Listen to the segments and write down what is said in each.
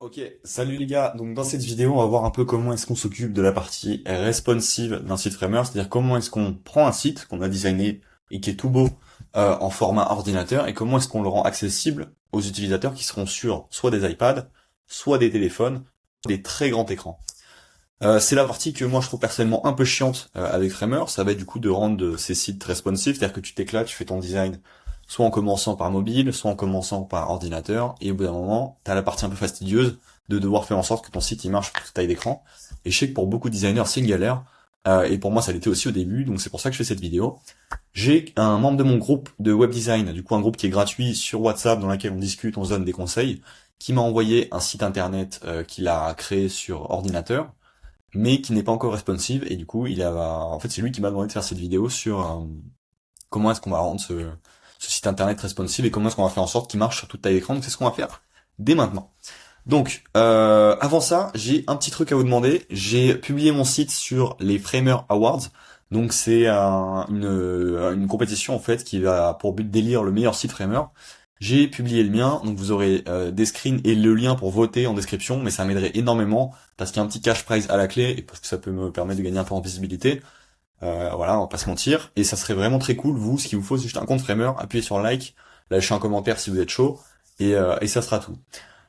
Ok, salut les gars. Donc dans cette vidéo, on va voir un peu comment est-ce qu'on s'occupe de la partie responsive d'un site framer, c'est-à-dire comment est-ce qu'on prend un site qu'on a designé et qui est tout beau en format ordinateur et comment est-ce qu'on le rend accessible aux utilisateurs qui seront sur soit des iPads, soit des téléphones, des très grands écrans. C'est la partie que moi je trouve personnellement un peu chiante avec Framer, ça va être du coup de rendre ces sites responsive, c'est-à-dire que tu t'éclates, tu fais ton design soit en commençant par mobile, soit en commençant par ordinateur, et au bout d'un moment, t'as la partie un peu fastidieuse de devoir faire en sorte que ton site il marche pour toute taille d'écran. Et je sais que pour beaucoup de designers c'est une galère, et pour moi ça l'était aussi au début, donc c'est pour ça que je fais cette vidéo. J'ai un membre de mon groupe de web design, du coup un groupe qui est gratuit sur WhatsApp dans lequel on discute, on se donne des conseils, qui m'a envoyé un site internet qu'il a créé sur ordinateur mais qui n'est pas encore responsive, et du coup, en fait, c'est lui qui m'a demandé de faire cette vidéo sur comment est-ce qu'on va rendre ce site internet responsive et comment est-ce qu'on va faire en sorte qu'il marche sur toute taille d'écran. Donc c'est ce qu'on va faire dès maintenant. Donc, avant ça, j'ai un petit truc à vous demander. J'ai publié mon site sur les Framer Awards. Donc c'est une compétition en fait qui a pour but d'élire le meilleur site Framer. J'ai publié le mien, donc vous aurez des screens et le lien pour voter en description, mais ça m'aiderait énormément parce qu'il y a un petit cash prize à la clé et parce que ça peut me permettre de gagner un peu en visibilité. Voilà, on va pas se mentir. Et ça serait vraiment très cool. Vous, ce qu'il vous faut, c'est juste un compte Framer, appuyez sur like, lâchez un commentaire si vous êtes chaud, et ça sera tout.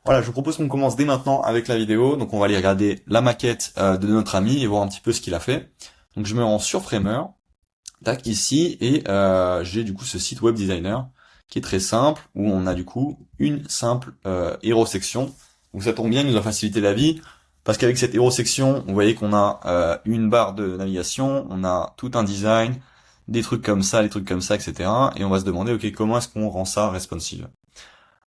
Voilà, je vous propose qu'on commence dès maintenant avec la vidéo. Donc on va aller regarder la maquette de notre ami et voir un petit peu ce qu'il a fait. Donc je me rends sur Framer, tac, ici, et j'ai du coup ce site web designer qui est très simple, où on a du coup une simple hero section. Donc ça tombe bien, il nous a facilité la vie, parce qu'avec cette hero section, vous voyez qu'on a une barre de navigation, on a tout un design, des trucs comme ça, des trucs comme ça, etc. Et on va se demander, ok, comment est-ce qu'on rend ça responsive?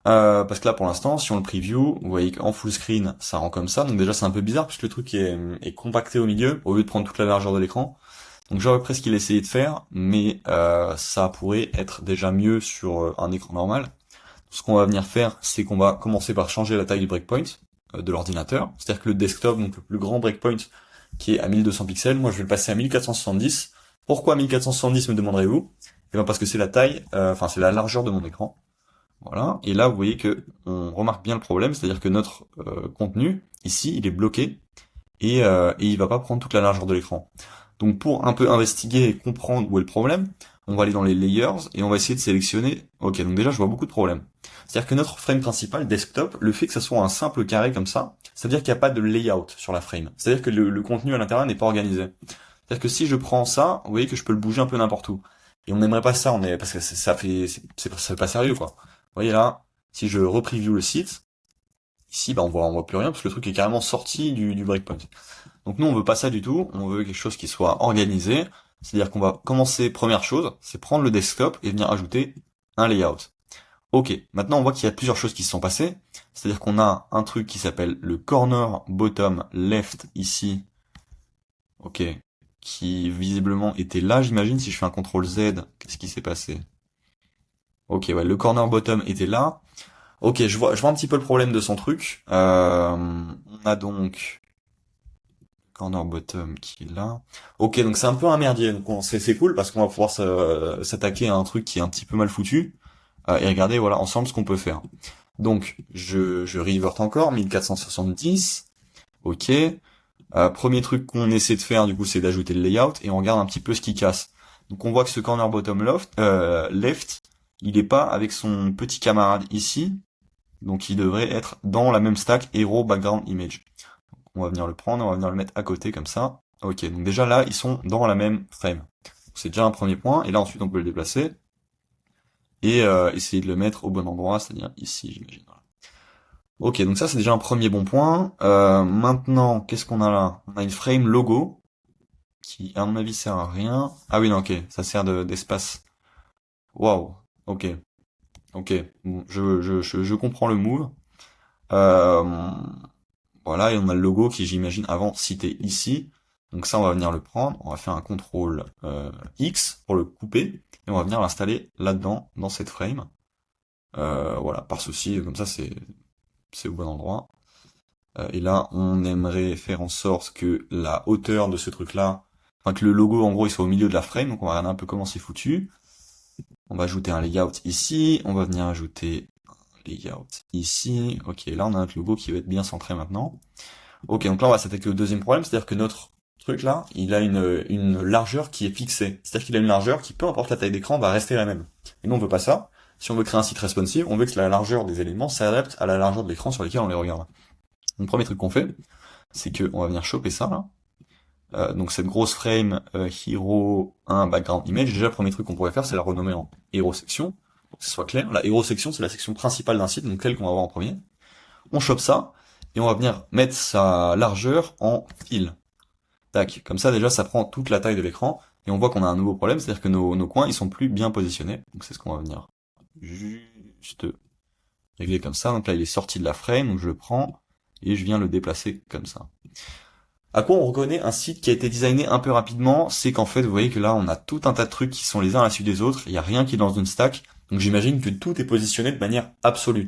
Parce que là, pour l'instant, si on le preview, vous voyez qu'en full screen, ça rend comme ça. Donc déjà, c'est un peu bizarre, parce que le truc est compacté au milieu, au lieu de prendre toute la largeur de l'écran. Donc je vois à peu près ce qu'il a essayé de faire, mais ça pourrait être déjà mieux sur un écran normal. Ce qu'on va venir faire, c'est qu'on va commencer par changer la taille du breakpoint de l'ordinateur. C'est-à-dire que le desktop, donc le plus grand breakpoint, qui est à 1200 pixels, moi je vais le passer à 1470. Pourquoi 1470, me demanderez-vous? Eh bien parce que c'est la taille, enfin c'est la largeur de mon écran. Voilà. Et là, vous voyez que on remarque bien le problème, c'est-à-dire que notre contenu, ici, il est bloqué et il va pas prendre toute la largeur de l'écran. Donc pour un peu investiguer et comprendre où est le problème, on va aller dans les layers et on va essayer de sélectionner. Ok, donc déjà je vois beaucoup de problèmes. C'est-à-dire que notre frame principal, desktop, le fait que ça soit un simple carré comme ça veut dire qu'il n'y a pas de layout sur la frame. C'est-à-dire que le contenu à l'intérieur n'est pas organisé. C'est-à-dire que si je prends ça, vous voyez que je peux le bouger un peu n'importe où. Et on n'aimerait pas ça, parce que c'est pas sérieux quoi. Vous voyez là, si je repreview le site, ici bah on voit plus rien parce que le truc est carrément sorti du breakpoint. Donc nous, on veut pas ça du tout, on veut quelque chose qui soit organisé, c'est-à-dire qu'on va commencer, première chose, c'est prendre le desktop et venir ajouter un layout. Ok, maintenant on voit qu'il y a plusieurs choses qui se sont passées, c'est-à-dire qu'on a un truc qui s'appelle le corner bottom left ici, ok, qui visiblement était là, j'imagine, si je fais un CTRL Z, qu'est-ce qui s'est passé? Ok, ouais, le corner bottom était là. Ok, je vois un petit peu le problème de son truc. On a donc corner bottom qui est là. Ok, donc c'est un peu un merdier. Donc c'est cool parce qu'on va pouvoir s'attaquer à un truc qui est un petit peu mal foutu et regarder voilà ensemble ce qu'on peut faire. Donc je revert encore 1470. Ok. Premier truc qu'on essaie de faire du coup c'est d'ajouter le layout et on regarde un petit peu ce qui casse. Donc on voit que ce corner bottom left, il est pas avec son petit camarade ici. Donc il devrait être dans la même stack hero background image. On va venir le prendre, on va venir le mettre à côté comme ça. Ok, donc déjà là, ils sont dans la même frame. C'est déjà un premier point, et là ensuite on peut le déplacer, et essayer de le mettre au bon endroit, c'est-à-dire ici, j'imagine. Voilà. Ok, donc ça c'est déjà un premier bon point. Maintenant, qu'est-ce qu'on a là? On a une frame logo, qui à mon avis sert à rien. Ah oui, non, ok, ça sert d'espace. Waouh, ok, ok, bon, je comprends le move. Euh, Voilà, et on a le logo qui, j'imagine, avant cité ici. Donc ça, on va venir le prendre, on va faire un CTRL X pour le couper, et on va venir l'installer là-dedans, dans cette frame. Voilà, par souci, comme ça c'est au bon endroit. Et là, on aimerait faire en sorte que la hauteur de ce truc-là, enfin que le logo en gros il soit au milieu de la frame, donc on va regarder un peu comment c'est foutu. On va ajouter un layout ici, on va venir ajouter layout ici. Ok, là on a notre logo qui va être bien centré maintenant. Ok, donc là on va s'attaquer au deuxième problème, c'est-à-dire que notre truc là, il a une largeur qui est fixée. C'est-à-dire qu'il a une largeur qui, peu importe la taille d'écran, va rester la même. Et nous on veut pas ça. Si on veut créer un site responsive, on veut que la largeur des éléments s'adapte à la largeur de l'écran sur lequel on les regarde. Donc le premier truc qu'on fait, c'est que on va venir choper ça là. Donc cette grosse frame hero 1 background image, déjà le premier truc qu'on pourrait faire, c'est la renommer en hero section, pour que ce soit clair. La hero section, c'est la section principale d'un site, donc celle qu'on va voir en premier. On chope ça, et on va venir mettre sa largeur en fill. Tac, comme ça déjà ça prend toute la taille de l'écran, et on voit qu'on a un nouveau problème, c'est-à-dire que nos coins ils sont plus bien positionnés. Donc c'est ce qu'on va venir juste régler comme ça. Donc là il est sorti de la frame, donc je le prends, et je viens le déplacer comme ça. À quoi on reconnaît un site qui a été designé un peu rapidement, c'est qu'en fait, vous voyez que là, on a tout un tas de trucs qui sont les uns à la suite des autres, il n'y a rien qui est dans une stack, donc j'imagine que tout est positionné de manière absolue.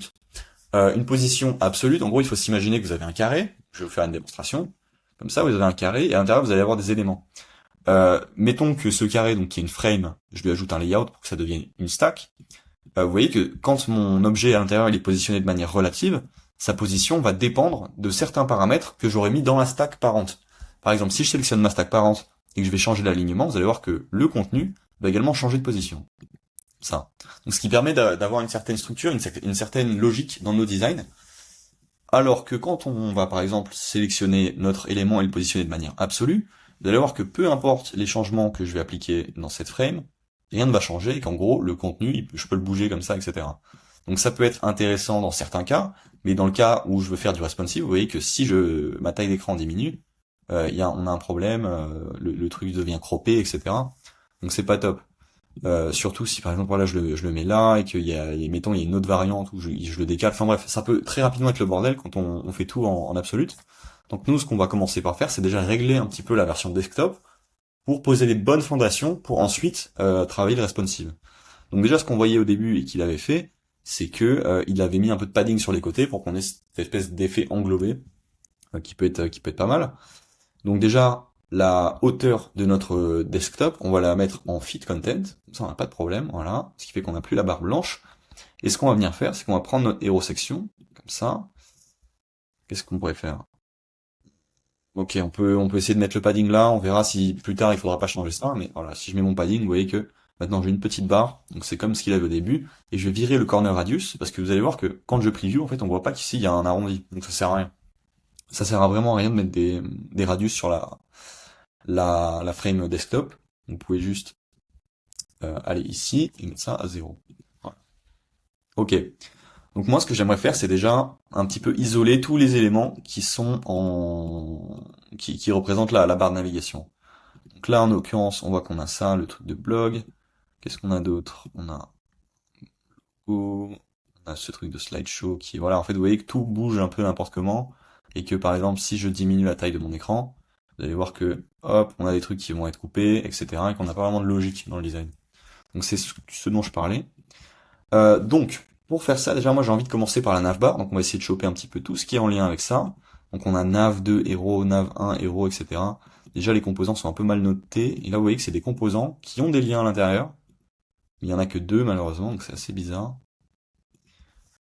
Une position absolue, en gros, il faut s'imaginer que vous avez un carré, je vais vous faire une démonstration, comme ça, vous avez un carré, et à l'intérieur, vous allez avoir des éléments. Mettons que ce carré, donc qui est une frame, je lui ajoute un layout pour que ça devienne une stack. Vous voyez que quand mon objet à l'intérieur il est positionné de manière relative, sa position va dépendre de certains paramètres que j'aurais mis dans la stack parente. Par exemple, si je sélectionne ma stack parente et que je vais changer l'alignement, vous allez voir que le contenu va également changer de position. Ça. Donc ce qui permet d'avoir une certaine structure, une certaine logique dans nos designs. Alors que quand on va par exemple sélectionner notre élément et le positionner de manière absolue, vous allez voir que peu importe les changements que je vais appliquer dans cette frame, rien ne va changer et qu'en gros le contenu, je peux le bouger comme ça, etc. Donc ça peut être intéressant dans certains cas, mais dans le cas où je veux faire du responsive, vous voyez que si ma taille d'écran diminue, on a un problème, le truc devient croppé, etc. Donc c'est pas top. Surtout si par exemple voilà je le mets là et mettons il y a une autre variante où je le décale. Enfin bref, ça peut très rapidement être le bordel quand on fait tout en absolute. Donc nous ce qu'on va commencer par faire, c'est déjà régler un petit peu la version desktop pour poser les bonnes fondations pour ensuite travailler le responsive. Donc déjà ce qu'on voyait au début et qu'il avait fait, c'est que il avait mis un peu de padding sur les côtés pour qu'on ait cette espèce d'effet englobé qui peut être pas mal. Donc déjà la hauteur de notre desktop, on va la mettre en fit content, comme ça on n'a pas de problème, voilà, ce qui fait qu'on n'a plus la barre blanche. Et ce qu'on va venir faire, c'est qu'on va prendre notre hero section, comme ça. Qu'est-ce qu'on pourrait faire? Ok, on peut essayer de mettre le padding là, on verra si plus tard il faudra pas changer ça, mais voilà, si je mets mon padding, vous voyez que maintenant j'ai une petite barre, donc c'est comme ce qu'il avait au début, et je vais virer le corner radius, parce que vous allez voir que quand je preview, en fait, on voit pas qu'ici il y a un arrondi, donc ça sert à rien. Ça sert à vraiment à rien de mettre des radius sur la frame desktop. Vous pouvez juste aller ici et mettre ça à 0. Voilà. Ok. Donc moi, ce que j'aimerais faire, c'est déjà un petit peu isoler tous les éléments qui sont qui représentent la barre de navigation. Donc là, en l'occurrence, on voit qu'on a ça, le truc de blog. Qu'est-ce qu'on a d'autre? On a ce truc de slideshow qui, voilà, en fait, vous voyez que tout bouge un peu n'importe comment, et que par exemple, si je diminue la taille de mon écran, vous allez voir que, hop, on a des trucs qui vont être coupés, etc., et qu'on n'a pas vraiment de logique dans le design. Donc c'est ce dont je parlais. Donc, pour faire ça, déjà, moi j'ai envie de commencer par la navbar, donc on va essayer de choper un petit peu tout ce qui est en lien avec ça. Donc on a nav2, héros, nav1, héros, etc. Déjà, les composants sont un peu mal notés, et là, vous voyez que c'est des composants qui ont des liens à l'intérieur. Il y en a que 2, malheureusement, donc c'est assez bizarre.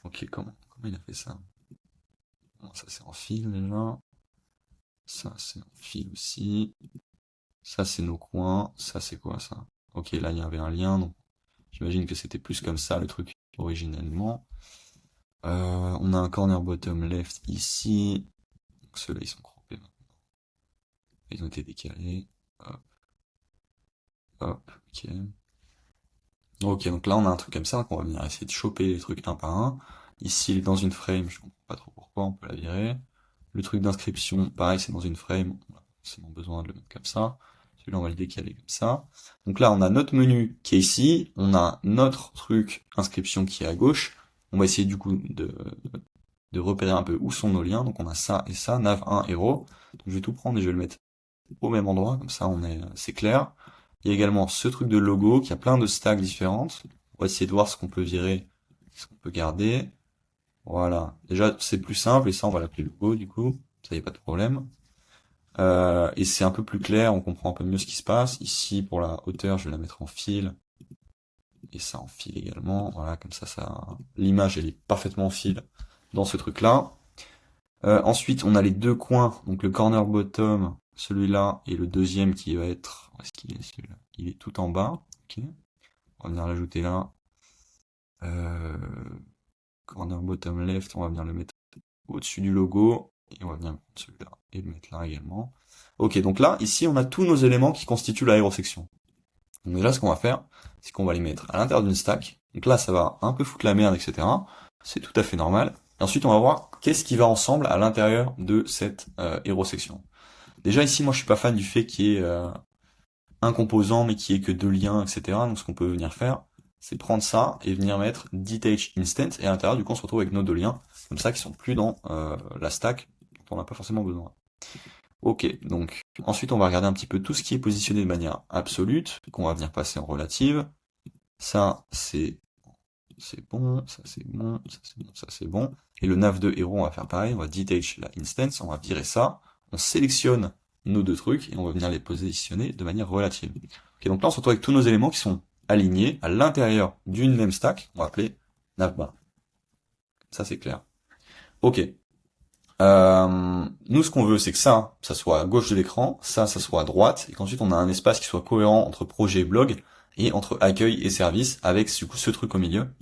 Ok, comment il a fait ça? Bon, ça c'est en fil déjà. Ça c'est en fil aussi. Ça c'est nos coins. Ça c'est quoi ça? Ok, là il y avait un lien, donc j'imagine que c'était plus comme ça le truc originellement. On a un corner bottom left ici. Donc ceux-là ils sont croppés maintenant. Ils ont été décalés. Hop. Hop, ok. Ok, donc là on a un truc comme ça, donc on va venir essayer de choper les trucs un par un. Ici il est dans une frame, je comprends pas trop pourquoi, on peut la virer. Le truc d'inscription, pareil, c'est dans une frame, on a forcément besoin de le mettre comme ça. Celui-là on va le décaler comme ça. Donc là on a notre menu qui est ici, on a notre truc inscription qui est à gauche. On va essayer du coup de repérer un peu où sont nos liens. Donc on a ça et ça, nav1 héros. Donc je vais tout prendre et je vais le mettre au même endroit, comme ça c'est clair. Il y a également ce truc de logo qui a plein de stacks différentes. On va essayer de voir ce qu'on peut virer, ce qu'on peut garder. Voilà. Déjà, c'est plus simple et ça, on va l'appeler logo du coup. Ça y a pas de problème. Et c'est un peu plus clair, on comprend un peu mieux ce qui se passe. Ici, pour la hauteur, je vais la mettre en fil. et ça en fil également. Voilà, comme ça, l'image elle est parfaitement en fil dans ce truc-là. Ensuite, on a les deux coins, donc le corner bottom, celui-là, et le deuxième qui va être, où est-ce qu'il est celui-là? Il est tout en bas. Ok. On va venir l'ajouter là. Corner bottom left, on va venir le mettre au-dessus du logo, et on va venir mettre celui-là, et le mettre là également. Ok, donc là, ici, on a tous nos éléments qui constituent l'aérosection. Donc déjà, ce qu'on va faire, c'est qu'on va les mettre à l'intérieur d'une stack. Donc là, ça va un peu foutre la merde, etc. C'est tout à fait normal. Et ensuite, on va voir qu'est-ce qui va ensemble à l'intérieur de cette hérosection. Déjà, ici, moi, je suis pas fan du fait qu'il y ait un composant, mais qu'il y ait que deux liens, etc. Donc, ce qu'on peut venir faire, c'est prendre ça et venir mettre detach instant. Et à l'intérieur, du coup, on se retrouve avec nos deux liens, comme ça, qui sont plus dans la stack, dont on n'a pas forcément besoin. Ok, donc ensuite on va regarder un petit peu tout ce qui est positionné de manière absolue, qu'on va venir passer en relative. Ça c'est bon, ça c'est bon, ça c'est bon, ça c'est bon. Et le nav de héros, on va faire pareil, on va detach la instance, on va virer ça, on sélectionne nos deux trucs et on va venir les positionner de manière relative. Ok, donc là on se retrouve avec tous nos éléments qui sont alignés à l'intérieur d'une même stack, on va appeler navbar. Ça c'est clair. Ok. Nous, ce qu'on veut, c'est que ça soit à gauche de l'écran, ça soit à droite, et qu'ensuite on a un espace qui soit cohérent entre projet et blog, et entre accueil et service, avec du coup ce truc au milieu.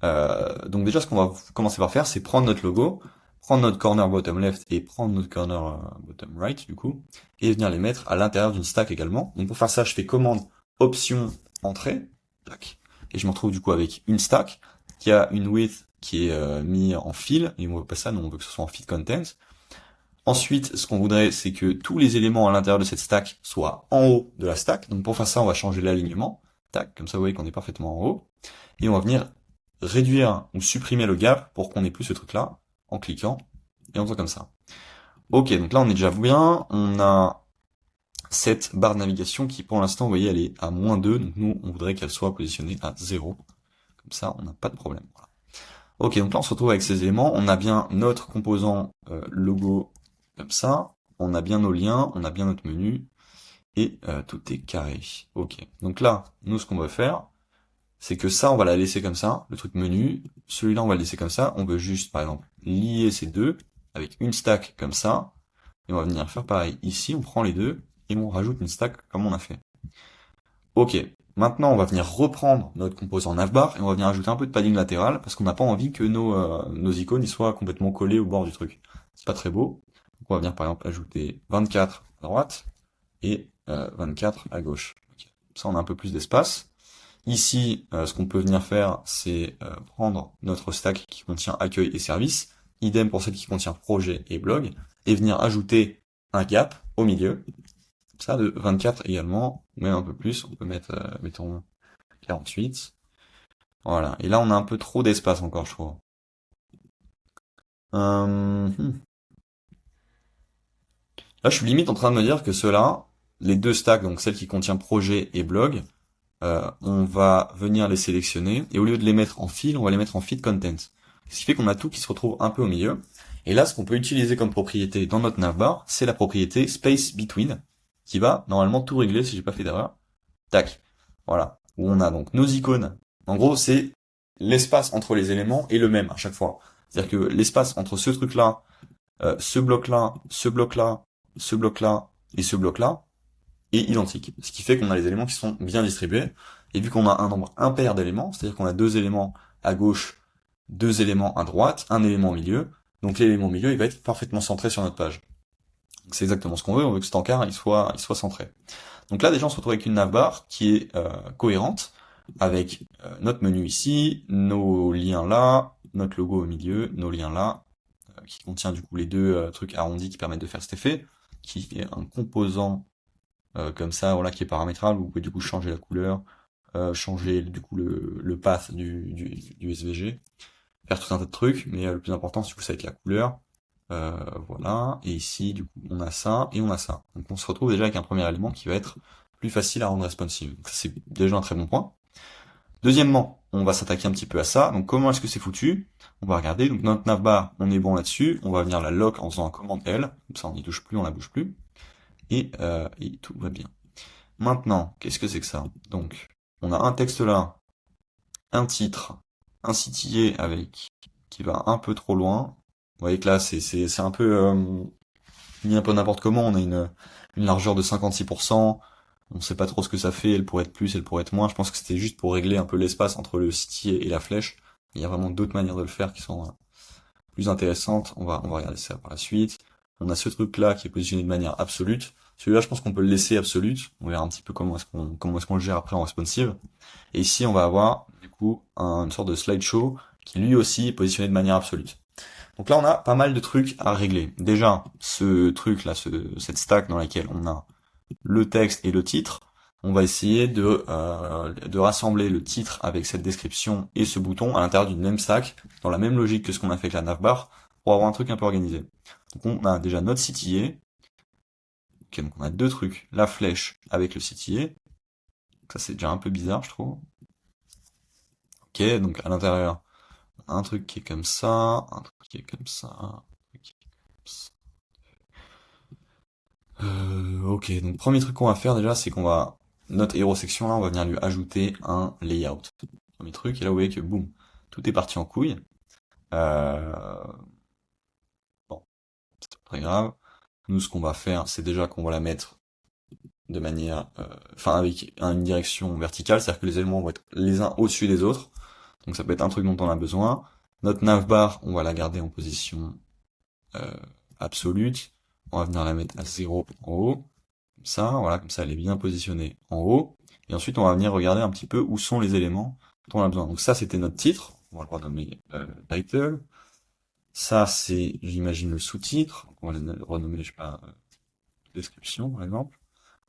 Donc déjà, ce qu'on va commencer par faire, c'est prendre notre logo, prendre notre corner bottom left, et prendre notre corner bottom right, du coup, et venir les mettre à l'intérieur d'une stack également. Donc pour faire ça, je fais commande, option, entrée, tac, et je me retrouve du coup avec une stack, qui a une width qui est mis en fil, et on veut pas ça, nous on veut que ce soit en feed content. Ensuite, ce qu'on voudrait, c'est que tous les éléments à l'intérieur de cette stack soient en haut de la stack. Donc pour faire ça, on va changer l'alignement. Tac, comme ça vous voyez qu'on est parfaitement en haut. Et on va venir réduire ou supprimer le gap pour qu'on ait plus ce truc-là en cliquant et en faisant comme ça. Ok, donc là on est déjà bien. On a cette barre de navigation qui pour l'instant, vous voyez, elle est à -2. Donc nous, on voudrait qu'elle soit positionnée à 0. Comme ça, on n'a pas de problème. Voilà. Ok, donc là on se retrouve avec ces éléments. On a bien notre composant logo comme ça. On a bien nos liens, on a bien notre menu. Et tout est carré. Ok, donc là, nous ce qu'on va faire, c'est que ça, on va la laisser comme ça, le truc menu. Celui-là, on va le laisser comme ça. On veut juste, par exemple, lier ces deux avec une stack comme ça. Et on va venir faire pareil. Ici, on prend les deux et on rajoute une stack comme on a fait. Ok, maintenant on va venir reprendre notre composant navbar et on va venir ajouter un peu de padding latéral parce qu'on n'a pas envie que nos icônes ils soient complètement collés au bord du truc. C'est pas très beau. Donc on va venir par exemple ajouter 24 à droite et 24 à gauche. Okay. Ça on a un peu plus d'espace. Ici, ce qu'on peut venir faire, c'est prendre notre stack qui contient accueil et service, idem pour celle qui contient projet et blog, et venir ajouter un gap au milieu, ça de 24 également, ou même un peu plus, on peut mettre, mettons, 48. Voilà, et là on a un peu trop d'espace encore, je trouve. Là, je suis limite en train de me dire que ceux-là, les deux stacks, donc celle qui contient projet et blog, on va venir les sélectionner, et au lieu de les mettre en fil, on va les mettre en feed content. Ce qui fait qu'on a tout qui se retrouve un peu au milieu. Et là, ce qu'on peut utiliser comme propriété dans notre navbar, c'est la propriété space between, qui va normalement tout régler si j'ai pas fait d'erreur. Tac. Voilà. Où on a donc nos icônes. En gros, c'est l'espace entre les éléments est le même à chaque fois. C'est-à-dire que l'espace entre ce truc-là, ce bloc-là, ce bloc-là, ce bloc-là et ce bloc-là est identique. Ce qui fait qu'on a les éléments qui sont bien distribués. Et vu qu'on a un nombre impair d'éléments, c'est-à-dire qu'on a deux éléments à gauche, deux éléments à droite, un élément au milieu, donc l'élément au milieu, il va être parfaitement centré sur notre page. C'est exactement ce qu'on veut, on veut que cet encart, il soit centré. Donc là, déjà, on se retrouve avec une navbar qui est cohérente, avec notre menu ici, nos liens là, notre logo au milieu, nos liens là, qui contient du coup les deux trucs arrondis qui permettent de faire cet effet, qui est un composant comme ça, voilà, qui est paramétrable. Vous pouvez du coup changer la couleur, changer du coup le path du SVG, faire tout un tas de trucs, mais le plus important, c'est que ça va être la couleur. Voilà, et ici, du coup, on a ça et on a ça. Donc on se retrouve déjà avec un premier élément qui va être plus facile à rendre responsive. Donc ça, c'est déjà un très bon point. Deuxièmement, on va s'attaquer un petit peu à ça. Donc comment est-ce que c'est foutu? On va regarder. Donc notre navbar, on est bon là-dessus. On va venir la lock en faisant un commande L. Comme ça, on n'y touche plus, on la bouge plus. Et tout va bien. Maintenant, qu'est-ce que c'est que ça? Donc, on a un texte là un titre, un CTA avec qui va un peu trop loin. Vous voyez que là, c'est un peu mis un peu n'importe comment. On a une largeur de 56%. On sait pas trop ce que ça fait. Elle pourrait être plus, elle pourrait être moins. Je pense que c'était juste pour régler un peu l'espace entre le CTA et la flèche. Il y a vraiment d'autres manières de le faire qui sont plus intéressantes. On va regarder ça par la suite. On a ce truc-là qui est positionné de manière absolue. Celui-là, je pense qu'on peut le laisser absolute. On verra un petit peu comment est-ce qu'on le gère après en responsive. Et ici, on va avoir, du coup, une sorte de slideshow qui lui aussi est positionné de manière absolue. Donc là, on a pas mal de trucs à régler. Déjà, ce truc-là, cette stack dans laquelle on a le texte et le titre, on va essayer de rassembler le titre avec cette description et ce bouton à l'intérieur d'une même stack, dans la même logique que ce qu'on a fait avec la navbar, pour avoir un truc un peu organisé. Donc on a déjà notre CTA. Ok, donc on a deux trucs. La flèche avec le CTA. Ça, c'est déjà un peu bizarre, je trouve. Ok, donc à l'intérieur, un truc qui est comme ça, un truc qui est comme ça, un truc qui est comme ça. Ok, donc premier truc qu'on va faire déjà, c'est qu'on va, notre hero section là, on va venir lui ajouter un layout. Premier truc, et là vous voyez que boum, tout est parti en couille. Euh, bon, c'est pas très grave. Nous, ce qu'on va faire, c'est déjà qu'on va la mettre de manière, enfin avec une direction verticale, c'est-à-dire que les éléments vont être les uns au-dessus des autres. Donc ça peut être un truc dont on a besoin. Notre navbar, on va la garder en position absolue. On va venir la mettre à 0 en haut. Comme ça, voilà, comme ça elle est bien positionnée en haut. Et ensuite on va venir regarder un petit peu où sont les éléments dont on a besoin. Donc ça c'était notre titre. On va le renommer title. Ça c'est, j'imagine, le sous-titre. On va le renommer, je sais pas, description par exemple.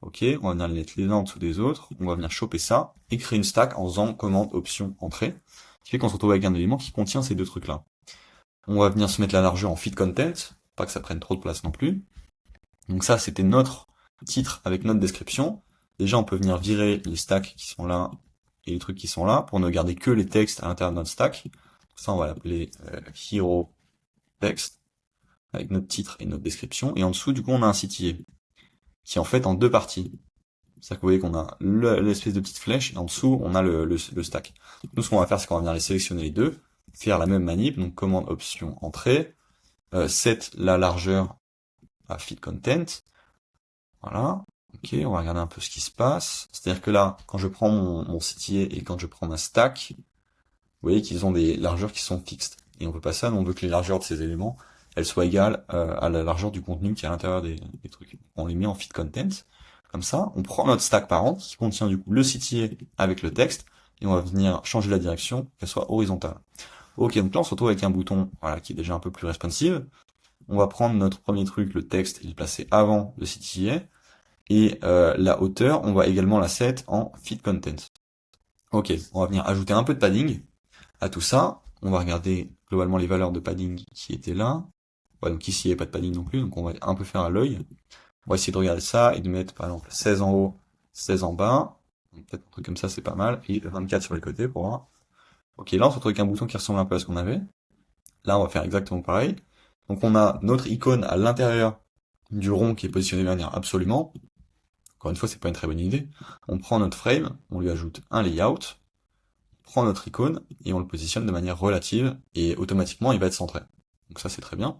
Ok, on va venir les mettre les uns en dessous des autres. On va venir choper ça et créer une stack en faisant commande option entrée. Ce qui fait qu'on se retrouve avec un élément qui contient ces deux trucs-là. On va venir se mettre la largeur en fit content, pas que ça prenne trop de place non plus. Donc ça, c'était notre titre avec notre description. Déjà, on peut venir virer les stacks qui sont là et les trucs qui sont là pour ne garder que les textes à l'intérieur de notre stack. Ça, on va l'appeler hero text avec notre titre et notre description. Et en dessous, du coup, on a un CTA qui est en fait en deux parties. C'est-à-dire que vous voyez qu'on a l'espèce de petite flèche et en dessous, on a le stack. Donc, nous, ce qu'on va faire, c'est qu'on va venir les sélectionner les deux, faire la même manip, donc commande option entrée, set la largeur à fit content. Voilà. Ok, on va regarder un peu ce qui se passe. C'est-à-dire que là, quand je prends mon CTA et quand je prends ma stack, vous voyez qu'ils ont des largeurs qui sont fixes. Et on veut pas ça, nous on veut que les largeurs de ces éléments, elles soient égales à la largeur du contenu qui est à l'intérieur des trucs. On les met en fit content. Comme ça, on prend notre stack parent qui contient du coup le CTA avec le texte et on va venir changer la direction, qu'elle soit horizontale. Ok, donc là on se retrouve avec un bouton voilà, qui est déjà un peu plus responsive. On va prendre notre premier truc, le texte, et le placer avant le CTA. Et la hauteur, on va également la set en fit content. Ok, on va venir ajouter un peu de padding à tout ça. On va regarder globalement les valeurs de padding qui étaient là. Ouais, donc ici il n'y avait pas de padding non plus, donc on va un peu faire à l'œil. On va essayer de regarder ça et de mettre par exemple 16 en haut, 16 en bas. Peut-être un truc comme ça c'est pas mal. Et 24 sur les côtés pour voir. Ok, là on se retrouve avec un bouton qui ressemble un peu à ce qu'on avait. Là on va faire exactement pareil. Donc on a notre icône à l'intérieur du rond qui est positionné de manière absolument. Encore une fois, c'est pas une très bonne idée. On prend notre frame, on lui ajoute un layout, on prend notre icône et on le positionne de manière relative et automatiquement il va être centré. Donc ça c'est très bien.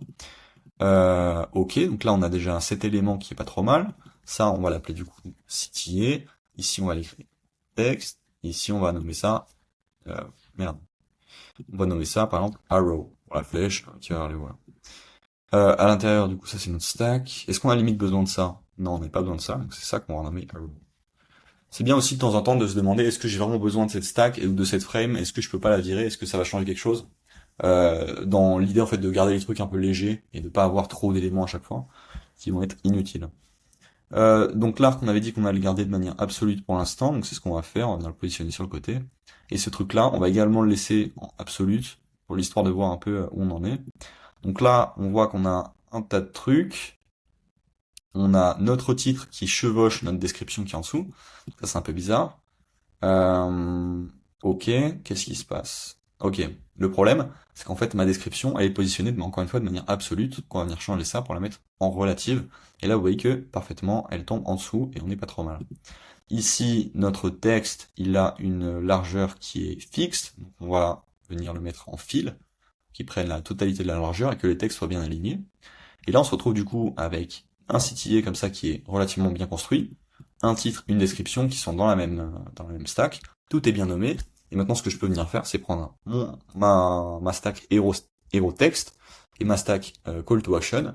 Ok, donc là on a déjà cet élément qui est pas trop mal. Ça on va l'appeler du coup CTA. Ici on va l'écrire texte. Ici on va nommer ça merde. On va nommer ça par exemple arrow pour la flèche qui va vers les voilà. À l'intérieur du coup ça c'est notre stack. Est-ce qu'on a limite besoin de ça? Non, on n'a pas besoin de ça, donc c'est ça qu'on va nommer arrow. C'est bien aussi de temps en temps de se demander est-ce que j'ai vraiment besoin de cette stack ou de cette frame, est-ce que je peux pas la virer, est-ce que ça va changer quelque chose dans l'idée en fait de garder les trucs un peu légers et de pas avoir trop d'éléments à chaque fois qui vont être inutiles. Donc l'arc on avait dit qu'on allait le garder de manière absolue pour l'instant, donc c'est ce qu'on va faire, on va venir le positionner sur le côté. Et ce truc là on va également le laisser en absolue pour l'histoire de voir un peu où on en est. Donc là on voit qu'on a un tas de trucs. On a notre titre qui chevauche notre description qui est en dessous. Ça, c'est un peu bizarre. Ok, qu'est-ce qui se passe? Ok, le problème, c'est qu'en fait, ma description, elle est positionnée, mais encore une fois, de manière absolue. On va venir changer ça pour la mettre en relative. Et là, vous voyez que, parfaitement, elle tombe en dessous et on n'est pas trop mal. Ici, notre texte, il a une largeur qui est fixe. Donc on va venir le mettre en fil, qui prenne la totalité de la largeur et que les textes soient bien alignés. Et là, on se retrouve du coup avec un CTA comme ça qui est relativement bien construit, un titre, une description qui sont dans le même stack. Tout est bien nommé. Et maintenant, ce que je peux venir faire, c'est prendre ma stack hero text et ma stack call to action,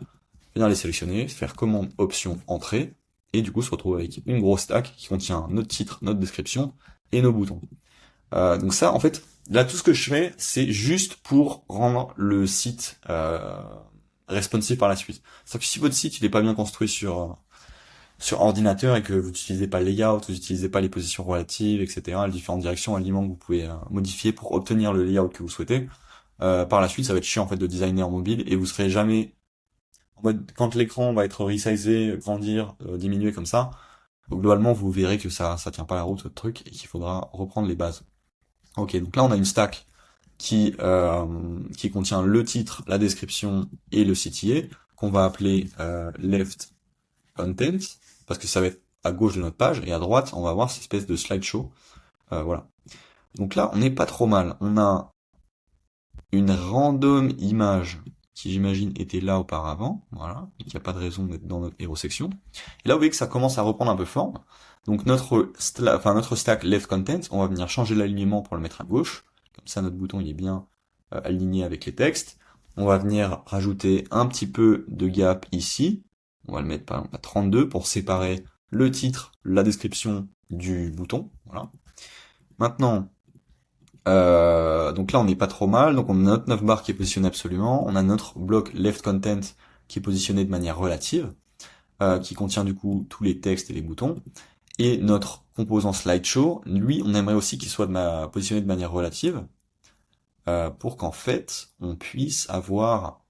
venir les sélectionner, faire commande option entrée, et du coup se retrouve avec une grosse stack qui contient notre titre, notre description et nos boutons. Donc ça, en fait, là tout ce que je fais, c'est juste pour rendre le site responsive par la suite. C'est-à-dire que si votre site il est pas bien construit sur ordinateur et que vous n'utilisez pas le layout, vous n'utilisez pas les positions relatives, etc., les différentes directions, aliments que vous pouvez modifier pour obtenir le layout que vous souhaitez, par la suite ça va être chiant en fait de designer en mobile et vous serez jamais en mode quand l'écran va être resizé, grandir, diminuer comme ça, globalement vous verrez que ça tient pas la route votre truc et qu'il faudra reprendre les bases. Ok, donc là on a une stack qui contient le titre, la description et le CTA qu'on va appeler left content parce que ça va être à gauche de notre page et à droite on va avoir cette espèce de slideshow. Voilà. Donc là on n'est pas trop mal. On a une random image qui j'imagine était là auparavant, voilà, il n'y a pas de raison d'être dans notre hero section. Et là vous voyez que ça commence à reprendre un peu forme. Donc notre stack left content, on va venir changer l'alignement pour le mettre à gauche, comme ça notre bouton il est bien aligné avec les textes. On va venir rajouter un petit peu de gap ici, on va le mettre par exemple à 32 pour séparer le titre, la description du bouton, voilà. Maintenant, donc là on n'est pas trop mal, donc on a notre navbar qui est positionné absolument, on a notre bloc left content qui est positionné de manière relative, qui contient du coup tous les textes et les boutons, et notre composant slideshow, lui on aimerait aussi qu'il soit positionné de manière relative, pour qu'en fait on puisse avoir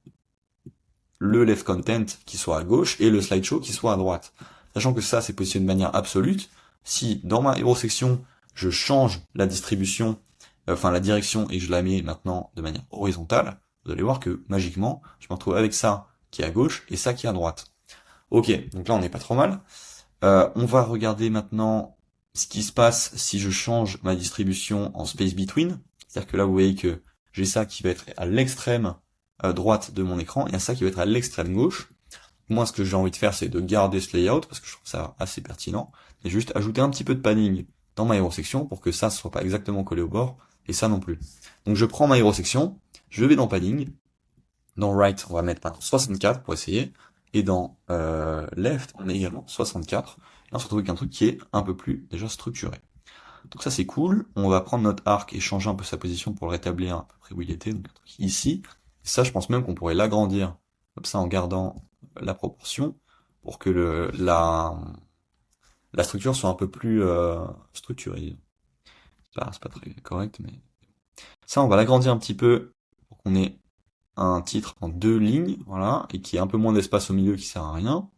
le left content qui soit à gauche et le slideshow qui soit à droite. Sachant que ça c'est positionné de manière absolue, si dans ma hero section je change la distribution, la direction et que je la mets maintenant de manière horizontale, vous allez voir que magiquement, je me retrouve avec ça qui est à gauche et ça qui est à droite. Ok, donc là on n'est pas trop mal. On va regarder maintenant ce qui se passe si je change ma distribution en space between. C'est-à-dire que là vous voyez que j'ai ça qui va être à l'extrême droite de mon écran et ça qui va être à l'extrême gauche. Moi ce que j'ai envie de faire c'est de garder ce layout parce que je trouve ça assez pertinent et juste ajouter un petit peu de padding dans ma hero section pour que ça ne soit pas exactement collé au bord et ça non plus. Donc je prends ma hero section, je vais dans padding, dans right on va mettre 64 pour essayer, et dans left on met également 64, et on se retrouve avec un truc qui est un peu plus déjà structuré. Donc ça c'est cool, on va prendre notre arc et changer un peu sa position pour le rétablir à peu près où il était, donc un truc ici, et ça je pense même qu'on pourrait l'agrandir comme ça en gardant la proportion pour que la structure soit un peu plus structurée. C'est pas très correct, mais ça on va l'agrandir un petit peu pour qu'on ait un titre en 2 lignes, voilà, et qui ait un peu moins d'espace au milieu qui sert à rien.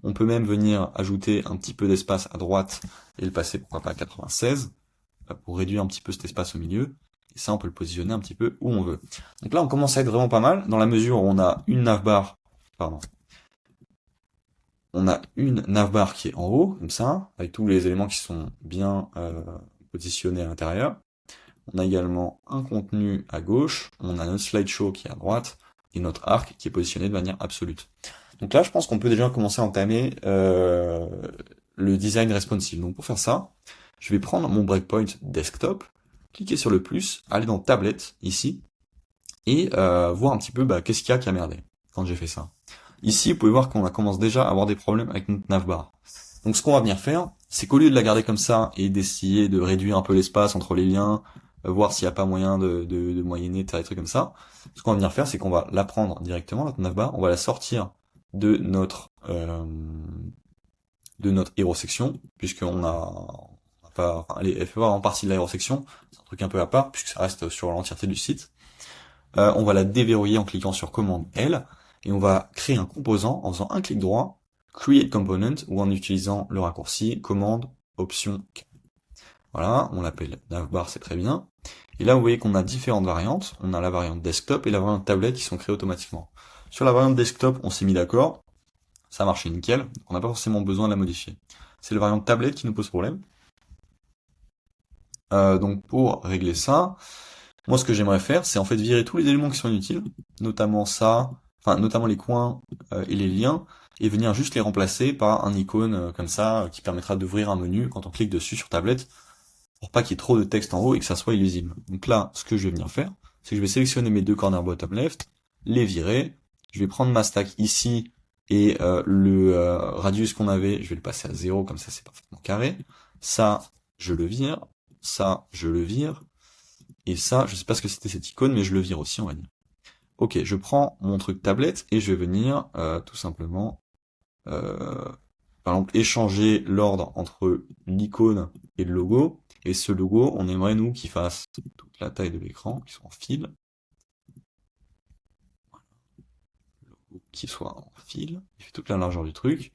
On peut même venir ajouter un petit peu d'espace à droite et le passer pourquoi pas à 96 pour réduire un petit peu cet espace au milieu. Et ça on peut le positionner un petit peu où on veut. Donc là on commence à être vraiment pas mal dans la mesure où on a une navbar, on a une navbar qui est en haut, comme ça, avec tous les éléments qui sont bien positionnés à l'intérieur. On a également un contenu à gauche, on a notre slideshow qui est à droite, et notre arc qui est positionné de manière absolue. Donc là, je pense qu'on peut déjà commencer à entamer le design responsive. Donc pour faire ça, je vais prendre mon breakpoint desktop, cliquer sur le plus, aller dans tablette, ici, et voir un petit peu qu'est-ce qu'il y a qui a merdé quand j'ai fait ça. Ici, vous pouvez voir qu'on commence déjà à avoir des problèmes avec notre navbar. Donc ce qu'on va venir faire, c'est qu'au lieu de la garder comme ça et d'essayer de réduire un peu l'espace entre les liens, voir s'il n'y a pas moyen de moyenner, des trucs comme ça, ce qu'on va venir faire, c'est qu'on va la prendre directement, notre navbar, on va la sortir de notre hero section, puisqu'on elle fait voir en partie de la hero section, c'est un truc un peu à part, puisque ça reste sur l'entièreté du site. On va la déverrouiller en cliquant sur commande L, et on va créer un composant en faisant un clic droit, create component, ou en utilisant le raccourci commande option K. Voilà, on l'appelle navbar, c'est très bien. Et là, vous voyez qu'on a différentes variantes. On a la variante desktop et la variante tablette qui sont créées automatiquement. Sur la variante desktop, on s'est mis d'accord. Ça a marché nickel, donc on n'a pas forcément besoin de la modifier. C'est le variant tablette qui nous pose problème. Donc pour régler ça, moi ce que j'aimerais faire, c'est en fait virer tous les éléments qui sont inutiles, notamment ça, enfin notamment les coins et les liens, et venir juste les remplacer par un icône comme ça, qui permettra d'ouvrir un menu quand on clique dessus sur tablette, pour pas qu'il y ait trop de texte en haut et que ça soit illisible. Donc là, ce que je vais venir faire, c'est que je vais sélectionner mes deux corner bottom left, les virer, je vais prendre ma stack ici, et le radius qu'on avait, je vais le passer à 0, comme ça c'est parfaitement carré. Ça, je le vire, ça, je le vire, et ça, je sais pas ce que c'était cette icône, mais je le vire aussi, on va dire. Ok, je prends mon truc tablette, et je vais venir tout simplement, par exemple, échanger l'ordre entre l'icône et le logo, et ce logo, on aimerait, nous, qu'il fasse toute la taille de l'écran, qu'il soit en fil, qu'il soit en fil, il fait toute la largeur du truc.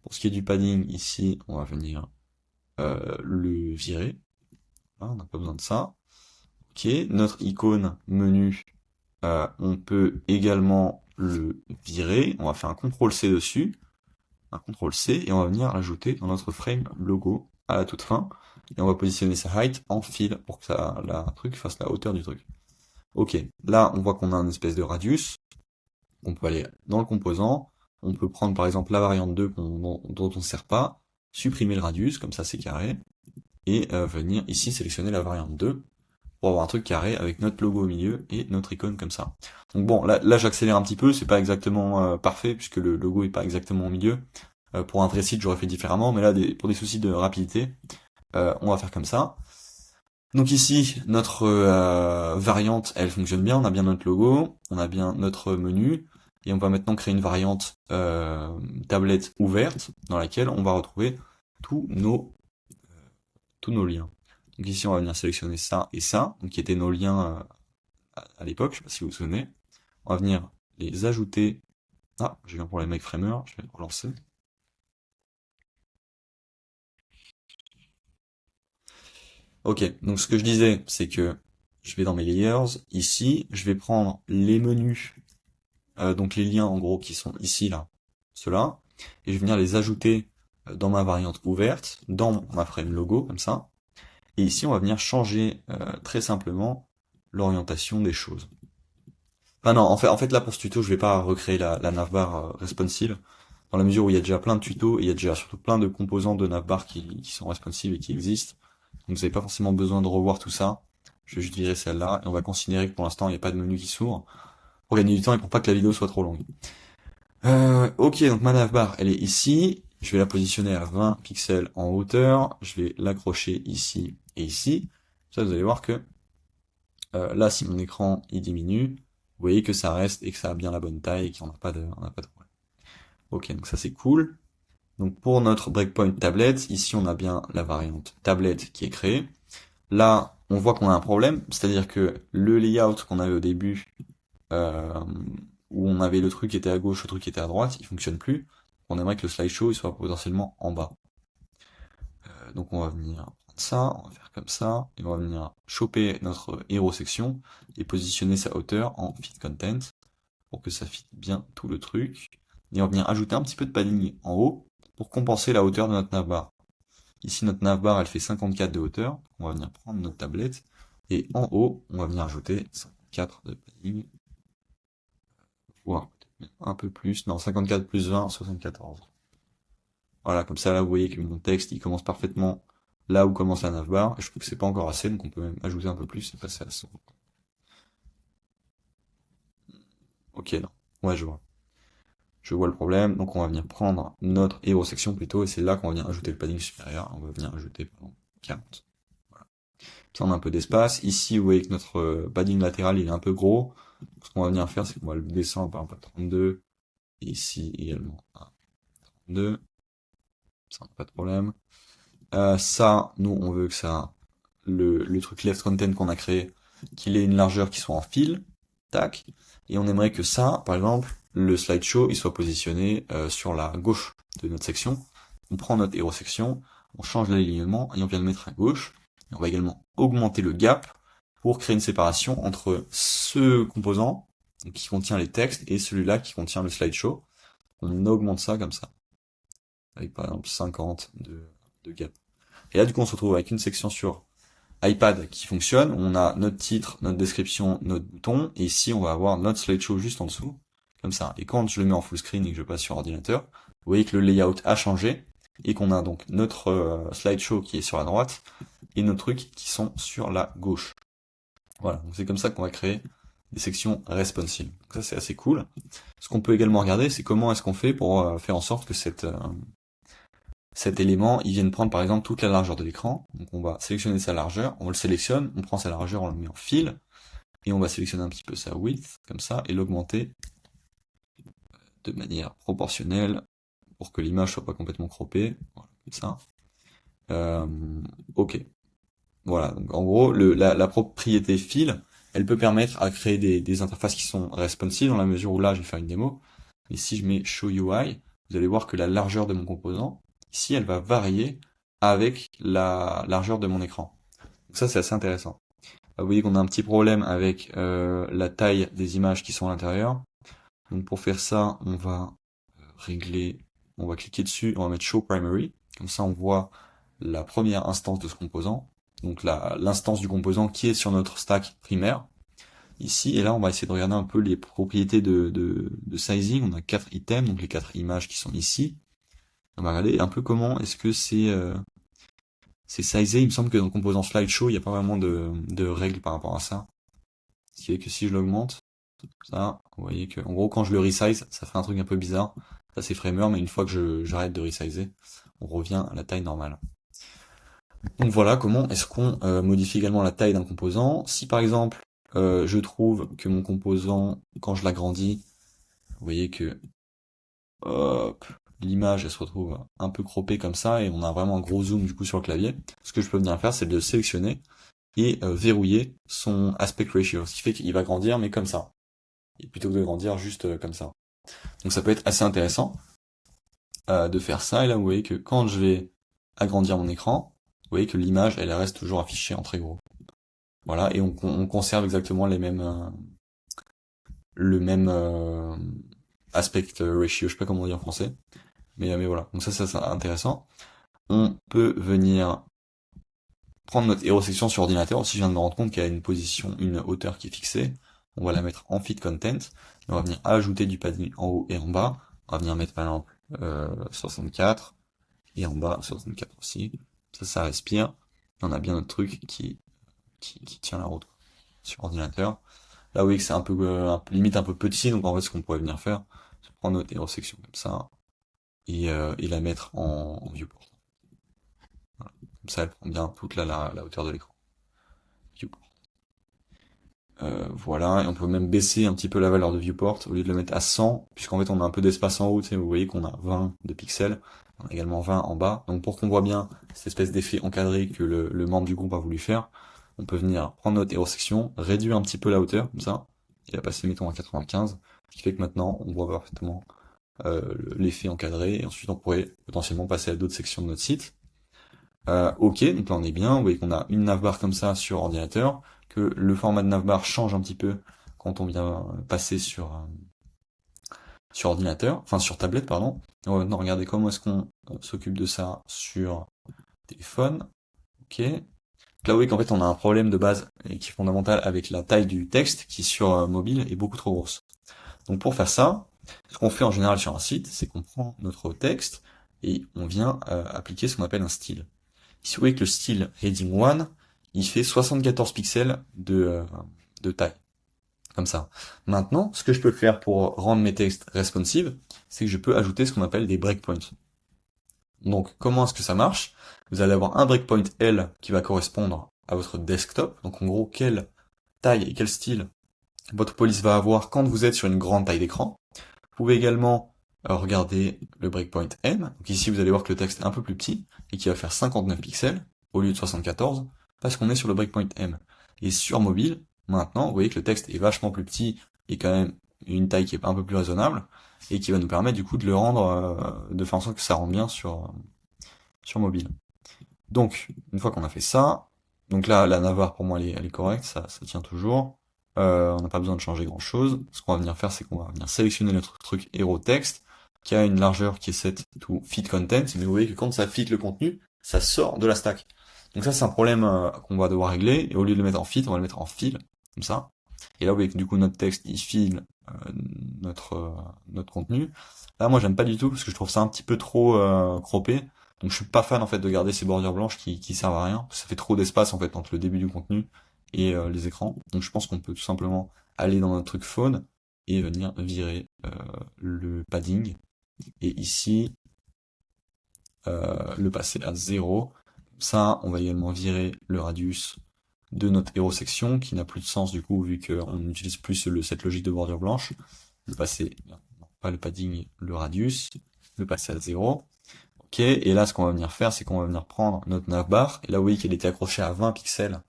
Pour ce qui est du padding, ici, on va venir le virer. Voilà, on n'a pas besoin de ça. Ok, notre icône menu, on peut également le virer. On va faire un CTRL-C dessus, un CTRL-C, et on va venir l'ajouter dans notre frame logo à la toute fin. Et on va positionner sa height en fil pour que ça, la truc fasse la hauteur du truc. Ok, là on voit qu'on a une espèce de radius. On peut aller dans le composant. On peut prendre par exemple la variante 2 dont on ne sert pas, supprimer le radius, comme ça c'est carré, et venir ici sélectionner la variante 2 pour avoir un truc carré avec notre logo au milieu et notre icône comme ça. Donc bon, là j'accélère un petit peu, c'est pas exactement parfait puisque le logo est pas exactement au milieu. Pour un vrai site j'aurais fait différemment, mais là pour des soucis de rapidité, on va faire comme ça. Donc ici, notre variante, elle fonctionne bien, on a bien notre logo, on a bien notre menu, et on va maintenant créer une variante tablette ouverte dans laquelle on va retrouver tous nos, tous nos liens. Donc ici, on va venir sélectionner ça et ça, donc qui étaient nos liens à l'époque, je sais pas si vous vous souvenez. On va venir les ajouter. Ah, j'ai eu un problème avec Framer, je vais relancer. Ok, donc ce que je disais, c'est que je vais dans mes layers, ici, je vais prendre les menus, donc les liens en gros qui sont ici, là, ceux-là, et je vais venir les ajouter dans ma variante ouverte, dans ma frame logo, comme ça. Et ici, on va venir changer très simplement l'orientation des choses. Enfin non, en fait là pour ce tuto, je vais pas recréer la navbar responsive, dans la mesure où il y a déjà plein de tutos, et il y a déjà surtout plein de composants de navbar qui sont responsives et qui existent. Donc vous n'avez pas forcément besoin de revoir tout ça. Je vais juste virer celle-là, et on va considérer que pour l'instant, il n'y a pas de menu qui s'ouvre, pour gagner du temps et pour pas que la vidéo soit trop longue. Ok, donc ma navbar, elle est ici. Je vais la positionner à 20 pixels en hauteur. Je vais l'accrocher ici et ici. Ça, vous allez voir que là, si mon écran il diminue, vous voyez que ça reste et que ça a bien la bonne taille et qu'on n'a pas de problème. Ok, donc ça c'est cool. Donc pour notre breakpoint tablette, ici on a bien la variante tablette qui est créée. Là, on voit qu'on a un problème, c'est-à-dire que le layout qu'on avait au début, euh, où on avait le truc qui était à gauche, le truc qui était à droite, il fonctionne plus. On aimerait que le slideshow il soit potentiellement en bas. Donc on va venir prendre ça, on va faire comme ça, et on va venir choper notre hero section et positionner sa hauteur en fit content pour que ça fit bien tout le truc. Et on va venir ajouter un petit peu de padding en haut pour compenser la hauteur de notre navbar. Ici notre navbar elle fait 54 de hauteur, on va venir prendre notre tablette et en haut on va venir ajouter 54 de padding, voire un peu plus, non 54 plus 20, 74. Voilà, comme ça là vous voyez que mon texte il commence parfaitement là où commence la navbar, et je trouve que c'est pas encore assez, donc on peut même ajouter un peu plus et passer à 100. Ok, non, ouais je vois. Je vois le problème, donc on va venir prendre notre hero section plutôt, et c'est là qu'on va venir ajouter le padding supérieur, on va venir ajouter pardon, 40. Voilà. Ça on a un peu d'espace, ici vous voyez que notre padding latéral il est un peu gros, ce qu'on va venir faire c'est qu'on va le descendre par exemple à 32, et ici également à 32, ça n'a pas de problème. Ça, nous on veut que ça, le truc left content qu'on a créé, qu'il ait une largeur qui soit en fil, tac, et on aimerait que ça, par exemple, le slideshow, il soit positionné sur la gauche de notre section. On prend notre hero section, on change l'alignement et on vient le mettre à gauche. Et on va également augmenter le gap pour créer une séparation entre ce composant qui contient les textes et celui-là qui contient le slideshow. on augmente ça comme ça. Avec par exemple 50 de gap. Et là, du coup, on se retrouve avec une section sur iPad qui fonctionne. On a notre titre, notre description, notre bouton. Et ici, on va avoir notre slideshow juste en dessous. Comme ça. Et quand je le mets en full screen et que je passe sur ordinateur, vous voyez que le layout a changé. Et qu'on a donc notre slideshow qui est sur la droite. Et nos trucs qui sont sur la gauche. Voilà. Donc c'est comme ça qu'on va créer des sections responsive. Donc ça, c'est assez cool. Ce qu'on peut également regarder, c'est comment est-ce qu'on fait pour faire en sorte que cet élément, il vienne prendre par exemple toute la largeur de l'écran. Donc on va sélectionner sa largeur, on le sélectionne, on prend sa largeur, on le met en fil, et on va sélectionner un petit peu sa width, comme ça, et l'augmenter de manière proportionnelle pour que l'image soit pas complètement croppée. Voilà, comme ça. Ok. Voilà. Donc en gros, la propriété fil, elle peut permettre à créer des interfaces qui sont responsive dans la mesure où là, je vais faire une démo. Et si je mets Show UI, vous allez voir que la largeur de mon composant, ici, elle va varier avec la largeur de mon écran. Donc ça, c'est assez intéressant. Vous voyez qu'on a un petit problème avec la taille des images qui sont à l'intérieur. Donc pour faire ça, on va régler, on va cliquer dessus, on va mettre Show Primary. Comme ça, on voit la première instance de ce composant. Donc l'instance du composant qui est sur notre stack primaire. Ici, et là, on va essayer de regarder un peu les propriétés de sizing. On a 4 items, donc les 4 images qui sont ici. On va regarder un peu comment est-ce que c'est sizé. Il me semble que dans le composant slideshow, il n'y a pas vraiment de règles par rapport à ça. Ce qui fait que si je l'augmente, ça, vous voyez que, en gros, quand je le resize, ça fait un truc un peu bizarre. Ça, c'est Framer, mais une fois que j'arrête de resizer, on revient à la taille normale. Donc voilà comment est-ce qu'on modifie également la taille d'un composant. Si par exemple, je trouve que mon composant, quand je l'agrandis, vous voyez que hop, l'image elle se retrouve un peu croppée comme ça et on a vraiment un gros zoom du coup sur le clavier. Ce que je peux venir faire, c'est de le sélectionner et verrouiller son aspect ratio, ce qui fait qu'il va grandir mais comme ça, et plutôt que de grandir juste comme ça. Donc ça peut être assez intéressant de faire ça. Et là vous voyez que quand je vais agrandir mon écran, vous voyez que l'image elle reste toujours affichée en très gros. Voilà, et on conserve exactement les mêmes le même aspect ratio, je sais pas comment on dit en français, mais voilà. Donc ça c'est intéressant. On peut venir prendre notre hero section sur ordinateur. Aussi, je viens de me rendre compte qu'elle a une position, une hauteur qui est fixée. On va la mettre en fit content. On va venir ajouter du padding en haut et en bas. On va venir mettre par exemple 64 et en bas 64 aussi. Ça respire. Et on a bien notre truc qui tient la route sur ordinateur. Là, oui, que c'est un peu limite un peu petit. Donc en fait, ce qu'on pourrait venir faire, c'est prendre notre hero section comme ça et la mettre en viewport. Voilà. Comme ça, elle prend bien toute la hauteur de l'écran. Viewport. Voilà, et on peut même baisser un petit peu la valeur de viewport au lieu de le mettre à 100, puisqu'en fait on a un peu d'espace en haut, vous voyez qu'on a 20 de pixels, on a également 20 en bas, donc pour qu'on voit bien cette espèce d'effet encadré que le membre du groupe a voulu faire, on peut venir prendre notre hero section, réduire un petit peu la hauteur, comme ça, et la passer mettons à 95, ce qui fait que maintenant on voit parfaitement l'effet encadré, et ensuite on pourrait potentiellement passer à d'autres sections de notre site. Ok, donc là on est bien, vous voyez qu'on a une navbar comme ça sur ordinateur, que le format de navbar change un petit peu quand on vient passer sur ordinateur, enfin sur tablette pardon. Et on va maintenant regarder comment est-ce qu'on s'occupe de ça sur téléphone. Ok. Là vous voyez qu'en fait on a un problème de base et qui est fondamental avec la taille du texte qui sur mobile est beaucoup trop grosse. Donc pour faire ça, ce qu'on fait en général sur un site, c'est qu'on prend notre texte et on vient appliquer ce qu'on appelle un style. Ici, vous voyez que le style Heading 1, il fait 74 pixels de taille. Comme ça. Maintenant, ce que je peux faire pour rendre mes textes responsive, c'est que je peux ajouter ce qu'on appelle des breakpoints. Donc, comment est-ce que ça marche? Vous allez avoir un breakpoint L qui va correspondre à votre desktop. Donc, en gros, quelle taille et quel style votre police va avoir quand vous êtes sur une grande taille d'écran. Vous pouvez également regarder le breakpoint M. Donc ici, vous allez voir que le texte est un peu plus petit et qui va faire 59 pixels au lieu de 74 parce qu'on est sur le breakpoint M. Et sur mobile, maintenant, vous voyez que le texte est vachement plus petit et quand même une taille qui est un peu plus raisonnable et qui va nous permettre du coup de le rendre, de faire en sorte que ça rende bien sur mobile. Donc, une fois qu'on a fait ça, donc là, la navbar pour moi elle est correcte, ça tient toujours. On n'a pas besoin de changer grand chose. Ce qu'on va venir faire, c'est qu'on va venir sélectionner notre truc hero text. qui a une largeur qui est set to fit content, mais vous voyez que quand ça fit le contenu, ça sort de la stack. Donc ça, c'est un problème qu'on va devoir régler, et au lieu de le mettre en fit, on va le mettre en fill, comme ça. Et là, vous voyez que du coup, notre texte, il file notre contenu. Là, moi, j'aime pas du tout, parce que je trouve ça un petit peu trop croppé. Donc je suis pas fan en fait de garder ces bordures blanches qui servent à rien. Ça fait trop d'espace en fait entre le début du contenu et les écrans. Donc je pense qu'on peut tout simplement aller dans notre truc phone et venir virer le padding. Et ici, le passer à 0. Ça, on va également virer le radius de notre hero section qui n'a plus de sens du coup vu qu'on n'utilise plus cette logique de bordure blanche. Le passer, non, pas le padding, le radius, le passer à 0. Ok, et là ce qu'on va venir faire, c'est qu'on va venir prendre notre navbar, et là vous voyez qu'elle était accrochée à 20 pixels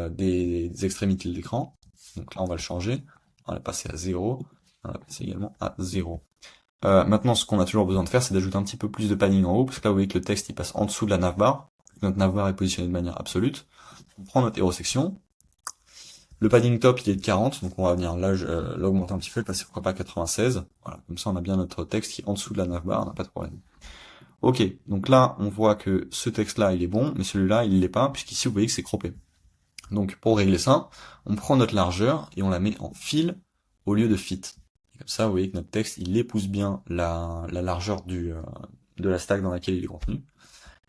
des extrémités de l'écran. Donc là on va le changer, on va la passer à 0, on va la passer également à 0. Maintenant ce qu'on a toujours besoin de faire, c'est d'ajouter un petit peu plus de padding en haut, parce que là vous voyez que le texte il passe en dessous de la navbar, notre navbar est positionné de manière absolue. On prend notre hero section, le padding top il est de 40, donc on va venir l'augmenter un petit peu, le passer pourquoi pas à 96, voilà, comme ça on a bien notre texte qui est en dessous de la navbar, on n'a pas de problème. Ok, donc là, on voit que ce texte-là, il est bon, mais celui-là, il l'est pas, puisqu'ici, vous voyez que c'est croppé. Donc, pour régler ça, on prend notre largeur et on la met en fill au lieu de fit. Et comme ça, vous voyez que notre texte, il épouse bien la largeur de la stack dans laquelle il est contenu.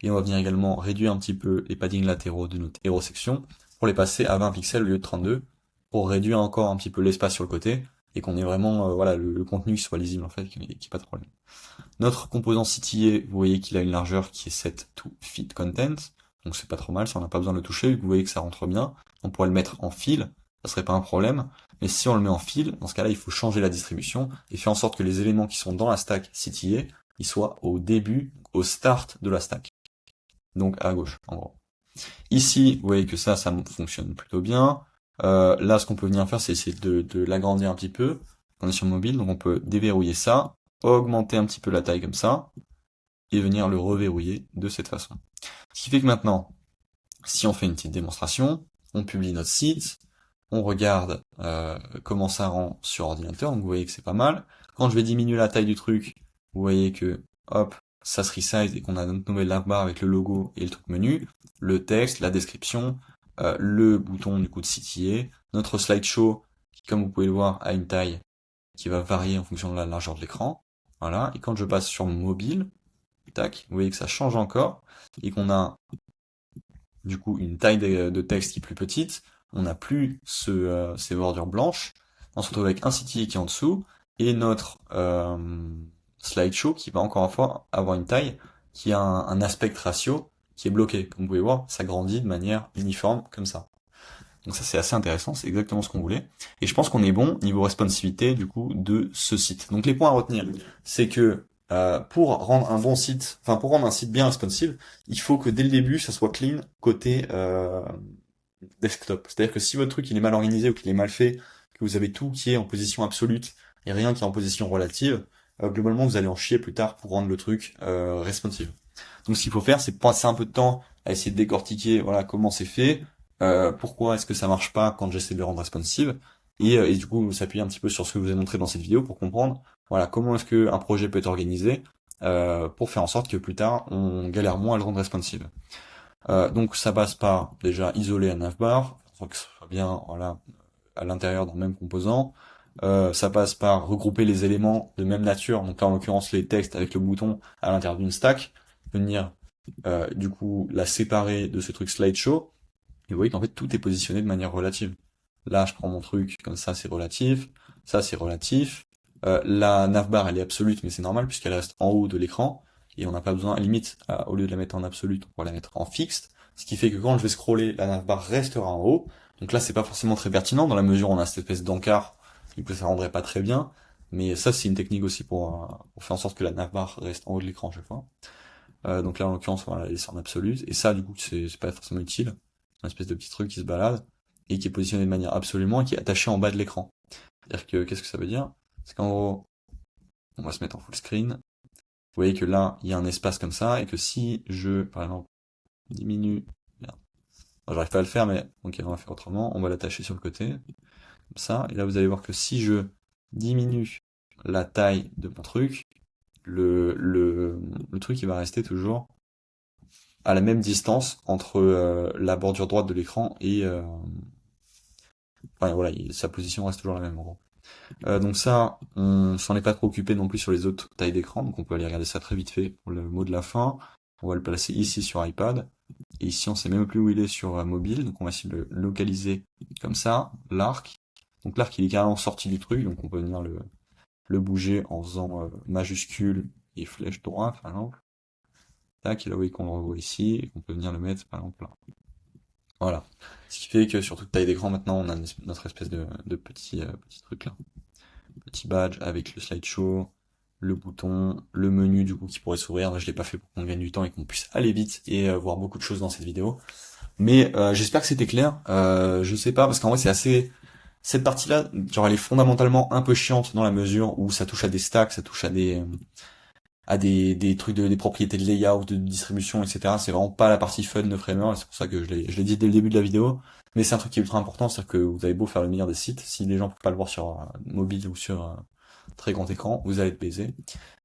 Et on va venir également réduire un petit peu les paddings latéraux de notre hero section pour les passer à 20 pixels au lieu de 32, pour réduire encore un petit peu l'espace sur le côté, et qu'on ait vraiment voilà le contenu qui soit lisible en fait, qu'il n'y ait pas de problème. Notre composant CTA, vous voyez qu'il a une largeur qui est set to fit content, donc c'est pas trop mal, ça on n'a pas besoin de le toucher, vous voyez que ça rentre bien, on pourrait le mettre en fill, ça serait pas un problème, mais si on le met en fill, dans ce cas-là il faut changer la distribution, et faire en sorte que les éléments qui sont dans la stack CTA, ils soient au début, au start de la stack. Donc à gauche, en gros. Ici, vous voyez que ça fonctionne plutôt bien. Là, ce qu'on peut venir faire, c'est essayer de l'agrandir un petit peu. On est sur mobile, donc on peut déverrouiller ça, augmenter un petit peu la taille comme ça, et venir le reverrouiller de cette façon. Ce qui fait que maintenant, si on fait une petite démonstration, on publie notre site, on regarde comment ça rend sur ordinateur, donc vous voyez que c'est pas mal. Quand je vais diminuer la taille du truc, vous voyez que, hop, ça se resize et qu'on a notre nouvelle navbar avec le logo et le truc menu, le texte, la description, le bouton du coup de CTA, notre slideshow, qui comme vous pouvez le voir a une taille qui va varier en fonction de la largeur de l'écran. Voilà, et quand je passe sur mobile, tac, vous voyez que ça change encore, et qu'on a du coup une taille de texte qui est plus petite, on n'a plus ces bordures blanches, on se retrouve avec un CTA qui est en dessous, et notre slideshow qui va encore une fois avoir une taille qui a un aspect ratio qui est bloqué. Comme vous pouvez voir, ça grandit de manière uniforme, comme ça. Donc ça c'est assez intéressant, c'est exactement ce qu'on voulait. Et je pense qu'on est bon niveau responsivité du coup de ce site. Donc les points à retenir, c'est que pour rendre un bon site, enfin pour rendre un site bien responsive, il faut que dès le début ça soit clean côté desktop. C'est-à-dire que si votre truc il est mal organisé ou qu'il est mal fait, que vous avez tout qui est en position absolue et rien qui est en position relative, globalement vous allez en chier plus tard pour rendre le truc responsive. Donc ce qu'il faut faire, c'est passer un peu de temps à essayer de décortiquer voilà comment c'est fait, pourquoi est-ce que ça marche pas quand j'essaie de le rendre responsive, et du coup s'appuyer un petit peu sur ce que je vous ai montré dans cette vidéo pour comprendre voilà comment est-ce que un projet peut être organisé pour faire en sorte que plus tard on galère moins à le rendre responsive. Donc ça passe par déjà isoler un navbar, pour que ce soit bien voilà à l'intérieur dans le même composant. Ça passe par regrouper les éléments de même nature, donc là en l'occurrence les textes avec le bouton à l'intérieur d'une stack, venir du coup la séparer de ce truc slideshow, et vous voyez qu'en fait tout est positionné de manière relative. Là je prends mon truc, comme ça c'est relatif, ça c'est relatif, la navbar elle est absolue mais c'est normal puisqu'elle reste en haut de l'écran, et on n'a pas besoin, à limite, au lieu de la mettre en absolu, on va la mettre en fixed, ce qui fait que quand je vais scroller, la navbar restera en haut. Donc là c'est pas forcément très pertinent dans la mesure où on a cette espèce d'encart, du coup ça rendrait pas très bien, mais ça c'est une technique aussi pour faire en sorte que la navbar reste en haut de l'écran à chaque fois. Donc là en l'occurrence on va la laisser en absolu, et ça du coup c'est pas forcément utile, une espèce de petit truc qui se balade, et qui est positionné de manière absolument, et qui est attaché en bas de l'écran. C'est-à-dire que, qu'est-ce que ça veut dire? C'est qu'en gros, on va se mettre en full screen, vous voyez que là, il y a un espace comme ça, et que si je, par exemple, diminue, merde, j'arrive pas à le faire, mais ok, on va faire autrement, on va l'attacher sur le côté, comme ça, et là vous allez voir que si je diminue la taille de mon truc, le truc il va rester toujours à la même distance entre la bordure droite de l'écran et enfin voilà, sa position reste toujours la même en gros. Donc ça, on s'en est pas trop occupé non plus sur les autres tailles d'écran, donc on peut aller regarder ça très vite fait pour le mot de la fin. On va le placer ici sur iPad. Et ici, on sait même plus où il est sur mobile, donc on va essayer de le localiser comme ça, l'arc. Donc l'arc, il est carrément sorti du truc, donc on peut venir le bouger en faisant majuscule et flèche droite, par exemple. Tac, et là, vous voyez qu'on le revoit ici, et qu'on peut venir le mettre, par exemple, là. Voilà. Ce qui fait que sur toute taille d'écran, maintenant, on a notre espèce de petit truc là. Petit badge avec le slideshow, le bouton, le menu du coup qui pourrait s'ouvrir. Là, je l'ai pas fait pour qu'on gagne du temps et qu'on puisse aller vite et voir beaucoup de choses dans cette vidéo. Mais j'espère que c'était clair. Je sais pas parce qu'en vrai c'est assez cette partie-là, genre elle est fondamentalement un peu chiante dans la mesure où ça touche à des stacks, ça touche à des trucs des propriétés de layout, de distribution, etc. C'est vraiment pas la partie fun de Framer, et c'est pour ça que je l'ai dit dès le début de la vidéo. Mais c'est un truc qui est ultra important, c'est-à-dire que vous avez beau faire le meilleur des sites, si les gens peuvent pas le voir sur mobile ou sur très grand écran, vous allez être baisé.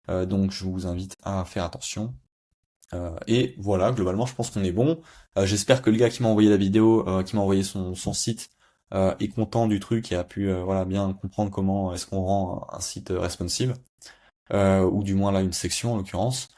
Donc je vous invite à faire attention. Et voilà, globalement, je pense qu'on est bon. J'espère que le gars qui m'a envoyé la vidéo, qui m'a envoyé son site, est content du truc et a pu voilà bien comprendre comment est-ce qu'on rend un site responsive, ou du moins là une section en l'occurrence.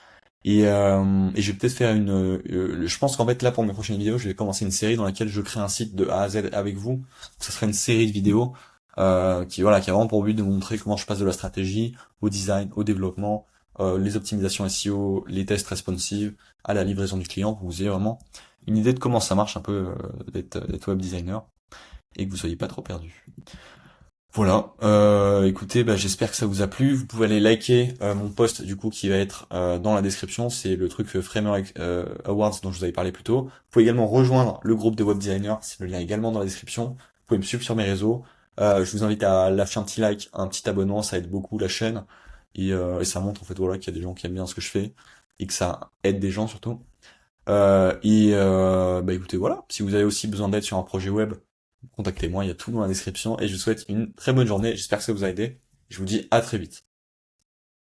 Et je vais peut-être faire je pense qu'en fait là pour mes prochaines vidéos, je vais commencer une série dans laquelle je crée un site de A à Z avec vous. Ça serait une série de vidéos qui a vraiment pour but de vous montrer comment je passe de la stratégie au design, au développement, les optimisations SEO, les tests responsive, à la livraison du client, pour que vous ayez vraiment une idée de comment ça marche un peu d'être web designer et que vous soyez pas trop perdu. Voilà, écoutez, bah, j'espère que ça vous a plu. Vous pouvez aller liker mon post du coup qui va être dans la description. C'est le truc Framer Awards dont je vous avais parlé plus tôt. Vous pouvez également rejoindre le groupe des web designers. C'est le lien également dans la description. Vous pouvez me suivre sur mes réseaux. Je vous invite à lâcher un petit like, un petit abonnement, ça aide beaucoup la chaîne et ça montre en fait voilà qu'il y a des gens qui aiment bien ce que je fais et que ça aide des gens surtout. Bah écoutez voilà, si vous avez aussi besoin d'aide sur un projet web, contactez-moi, il y a tout dans la description et je vous souhaite une très bonne journée. J'espère que ça vous a aidé. Je vous dis à très vite.